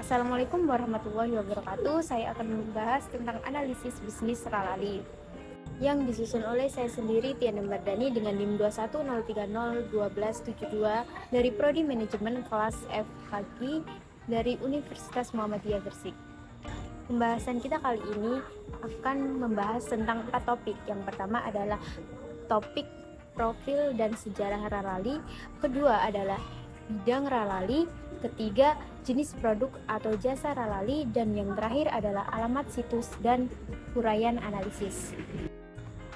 Assalamualaikum warahmatullahi wabarakatuh. Saya akan membahas tentang analisis bisnis Ralali yang disusun oleh saya sendiri, Tiana Mardani, dengan NIM 210301272 dari Prodi Manajemen kelas FHG dari Universitas Muhammadiyah Gresik. Pembahasan kita kali ini akan membahas tentang 4 topik. Yang pertama adalah topik profil dan sejarah Ralali, kedua adalah bidang Ralali, ketiga jenis produk atau jasa Ralali, dan yang terakhir adalah alamat situs dan uraian analisis.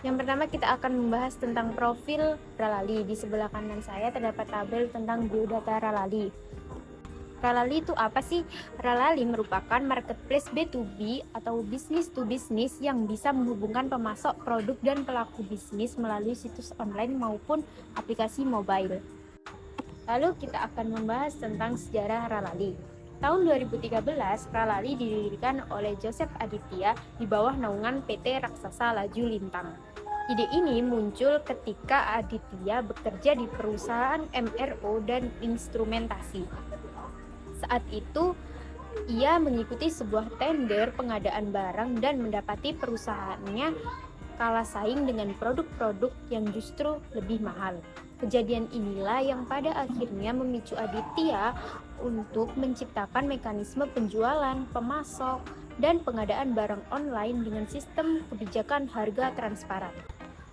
Yang pertama kita akan membahas tentang profil Ralali. Di sebelah kanan saya terdapat tabel tentang biodata Ralali. Ralali itu apa sih? Ralali merupakan marketplace B2B atau business to business yang bisa menghubungkan pemasok produk dan pelaku bisnis melalui situs online maupun aplikasi mobile. Lalu kita akan membahas tentang sejarah Ralali. Tahun 2013, Ralali didirikan oleh Joseph Aditya di bawah naungan PT Raksasa Laju Lintang. Ide ini muncul ketika Aditya bekerja di perusahaan MRO dan instrumentasi. Saat itu, ia mengikuti sebuah tender pengadaan barang dan mendapati perusahaannya kalah saing dengan produk-produk yang justru lebih mahal. Kejadian inilah yang pada akhirnya memicu Aditya untuk menciptakan mekanisme penjualan, pemasok, dan pengadaan barang online dengan sistem kebijakan harga transparan.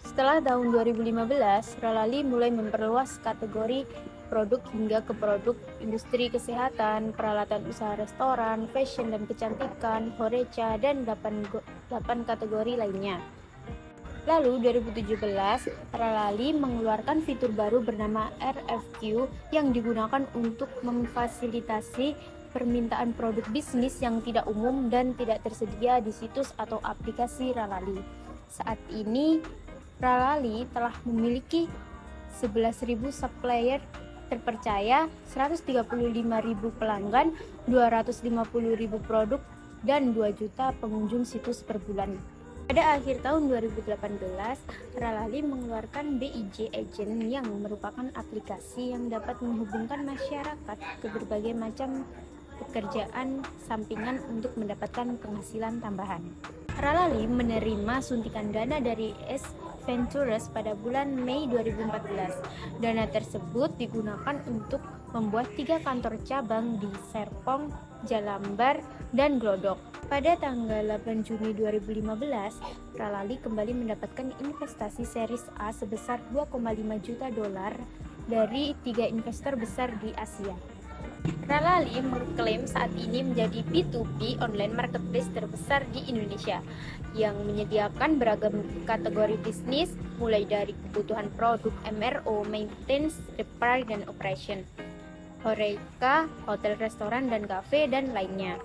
Setelah tahun 2015, Ralali mulai memperluas kategori produk hingga ke produk industri kesehatan, peralatan usaha restoran, fashion dan kecantikan, horeca, dan 8 kategori lainnya. Lalu 2017, Ralali mengeluarkan fitur baru bernama RFQ yang digunakan untuk memfasilitasi permintaan produk bisnis yang tidak umum dan tidak tersedia di situs atau aplikasi Ralali. Saat ini, Ralali telah memiliki 11.000 supplier terpercaya, 135.000 pelanggan, 250.000 produk, dan 2 juta pengunjung situs per bulan. Pada akhir tahun 2018, Ralali mengeluarkan BIJ Agent yang merupakan aplikasi yang dapat menghubungkan masyarakat ke berbagai macam pekerjaan sampingan untuk mendapatkan penghasilan tambahan. Ralali menerima suntikan dana dari S Ventures pada bulan Mei 2014. Dana tersebut digunakan untuk membuat 3 kantor cabang di Serpong, Jalambar, dan Glodok. Pada tanggal 8 Juni 2015, Ralali kembali mendapatkan investasi series A sebesar $2,5 juta dari 3 investor besar di Asia. Ralali mengklaim saat ini menjadi B2B online marketplace terbesar di Indonesia yang menyediakan beragam kategori bisnis mulai dari kebutuhan produk MRO, maintenance, repair, dan operation, horeca, hotel, restoran, dan kafe, dan lainnya.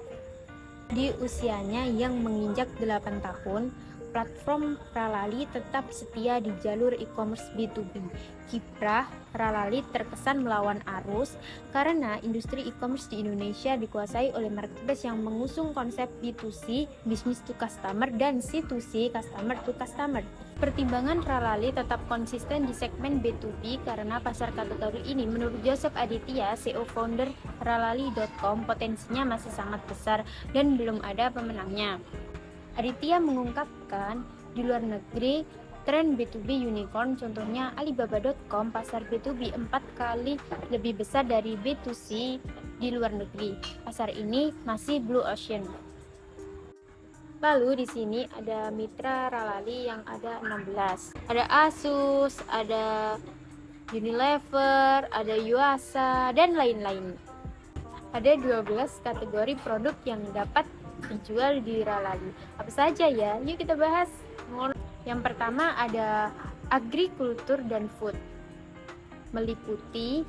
Di usianya yang menginjak 8 tahun, platform Ralali tetap setia di jalur e-commerce B2B. Kiprah Ralali terkesan melawan arus karena industri e-commerce di Indonesia dikuasai oleh marketplace yang mengusung konsep B2C, business to customer, dan C2C, customer to customer. Pertimbangan Ralali tetap konsisten di segmen B2B karena pasar kategori ini menurut Joseph Aditya, CEO founder Ralali.com, potensinya masih sangat besar dan belum ada pemenangnya. Aditya mengungkapkan di luar negeri tren B2B unicorn, contohnya Alibaba.com, pasar B2B 4 kali lebih besar dari B2C di luar negeri. Pasar ini masih blue ocean. Lalu di sini ada mitra Ralali yang ada 16. Ada Asus, ada Unilever, ada Yuasa, dan lain-lain. Ada 12 kategori produk yang dapat dijual di Ralali. Apa saja ya? Yuk kita bahas. Yang pertama ada agrikultur dan food, meliputi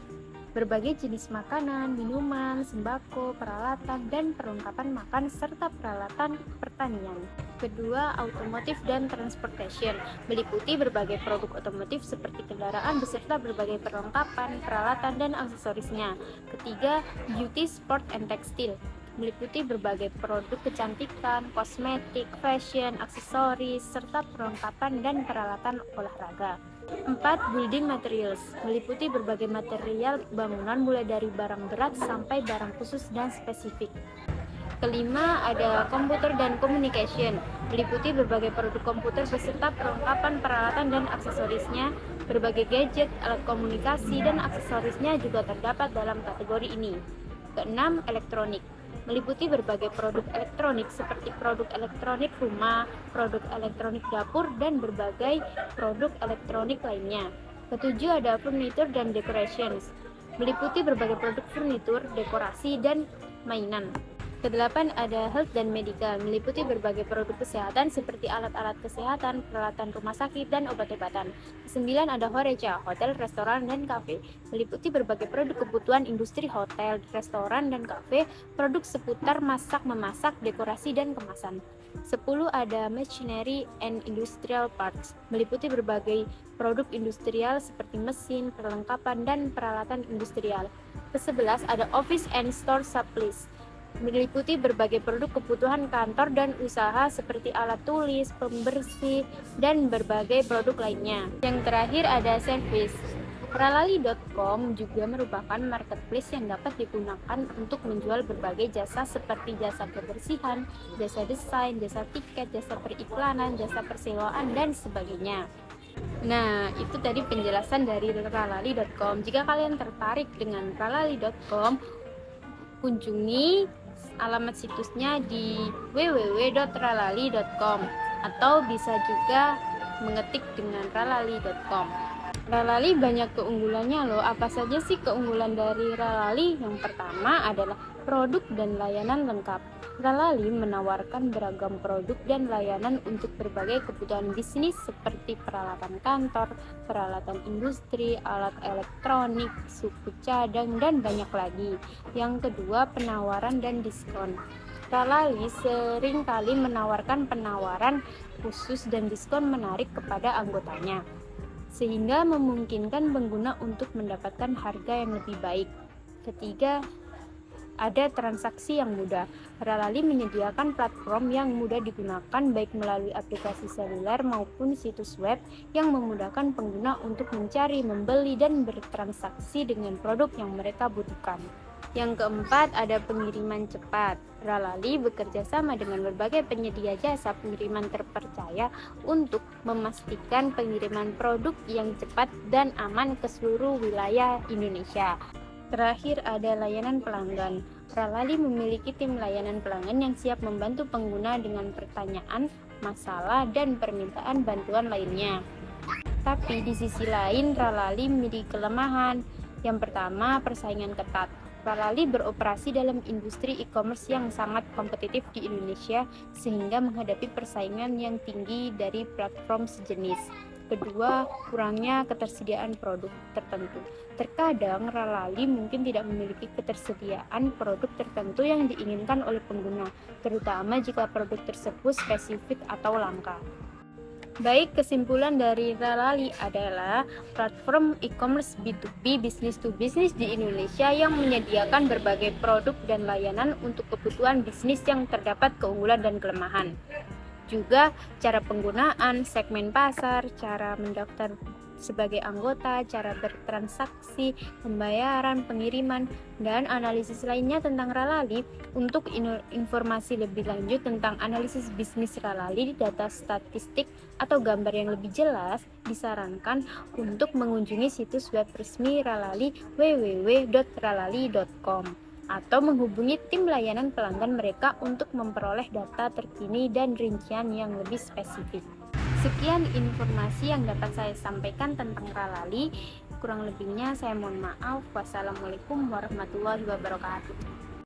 berbagai jenis makanan, minuman, sembako, peralatan, dan perlengkapan makan, serta peralatan pertanian. Kedua, automotive dan transportation, meliputi berbagai produk otomotif seperti kendaraan beserta berbagai perlengkapan, peralatan, dan aksesorisnya. Ketiga, beauty, sport, and textile, meliputi berbagai produk kecantikan, kosmetik, fashion, aksesoris, serta perlengkapan dan peralatan olahraga. 4. Building materials, meliputi berbagai material bangunan mulai dari barang berat sampai barang khusus dan spesifik. Kelima, ada komputer dan communication, meliputi berbagai produk komputer beserta perlengkapan peralatan dan aksesorisnya. Berbagai gadget, alat komunikasi, dan aksesorisnya juga terdapat dalam kategori ini. Keenam, elektronik, meliputi berbagai produk elektronik seperti produk elektronik rumah, produk elektronik dapur, dan berbagai produk elektronik lainnya. Ketujuh, ada furniture dan decorations, meliputi berbagai produk furnitur, dekorasi, dan mainan. Kedelapan, ada health dan medical, meliputi berbagai produk kesehatan seperti alat-alat kesehatan, peralatan rumah sakit, dan obat-obatan. Kesembilan, ada horeca, hotel, restoran, dan kafe, meliputi berbagai produk kebutuhan industri hotel, restoran, dan kafe, produk seputar masak-memasak, dekorasi, dan kemasan. 10, ada machinery and industrial parts, meliputi berbagai produk industrial seperti mesin, perlengkapan, dan peralatan industrial. Ke-11, ada office and store supplies, meliputi berbagai produk kebutuhan kantor dan usaha seperti alat tulis, pembersih, dan berbagai produk lainnya. Yang terakhir ada service. Ralali.com juga merupakan marketplace yang dapat digunakan untuk menjual berbagai jasa seperti jasa kebersihan, jasa desain, jasa tiket, jasa periklanan, jasa persewaan, dan sebagainya. Nah, itu tadi penjelasan dari Ralali.com. Jika kalian tertarik dengan Ralali.com, kunjungi alamat situsnya di www.ralali.com atau bisa juga mengetik dengan ralali.com. Ralali banyak keunggulannya loh. Apa saja sih keunggulan dari Ralali? Yang pertama adalah produk dan layanan lengkap. Ralali menawarkan beragam produk dan layanan untuk berbagai kebutuhan bisnis seperti peralatan kantor, peralatan industri, alat elektronik, suku cadang, dan banyak lagi. Yang kedua, penawaran dan diskon. Ralali sering kali menawarkan penawaran khusus dan diskon menarik kepada anggotanya, sehingga memungkinkan pengguna untuk mendapatkan harga yang lebih baik. Ketiga, ada transaksi yang mudah. Ralali menyediakan platform yang mudah digunakan baik melalui aplikasi seluler maupun situs web yang memudahkan pengguna untuk mencari, membeli, dan bertransaksi dengan produk yang mereka butuhkan. Yang keempat, ada pengiriman cepat. Ralali bekerja sama dengan berbagai penyedia jasa pengiriman terpercaya untuk memastikan pengiriman produk yang cepat dan aman ke seluruh wilayah Indonesia. Terakhir, ada layanan pelanggan. Ralali memiliki tim layanan pelanggan yang siap membantu pengguna dengan pertanyaan, masalah, dan permintaan bantuan lainnya. Tapi di sisi lain, Ralali memiliki kelemahan. Yang pertama, persaingan ketat. Ralali beroperasi dalam industri e-commerce yang sangat kompetitif di Indonesia sehingga menghadapi persaingan yang tinggi dari platform sejenis. Kedua, kurangnya ketersediaan produk tertentu. Terkadang Ralali mungkin tidak memiliki ketersediaan produk tertentu yang diinginkan oleh pengguna, terutama jika produk tersebut spesifik atau langka. Baik, kesimpulan dari Ralali adalah platform e-commerce B2B business to business di Indonesia yang menyediakan berbagai produk dan layanan untuk kebutuhan bisnis yang terdapat keunggulan dan kelemahan. Juga cara penggunaan, segmen pasar, cara mendaftar sebagai anggota, cara bertransaksi, pembayaran, pengiriman, dan analisis lainnya tentang Ralali. Untuk informasi lebih lanjut tentang analisis bisnis Ralali, data statistik, atau gambar yang lebih jelas, disarankan untuk mengunjungi situs web resmi Ralali www.ralali.com atau menghubungi tim layanan pelanggan mereka untuk memperoleh data terkini dan rincian yang lebih spesifik. Sekian informasi yang dapat saya sampaikan tentang Ralali. Kurang lebihnya saya mohon maaf. Wassalamualaikum warahmatullahi wabarakatuh.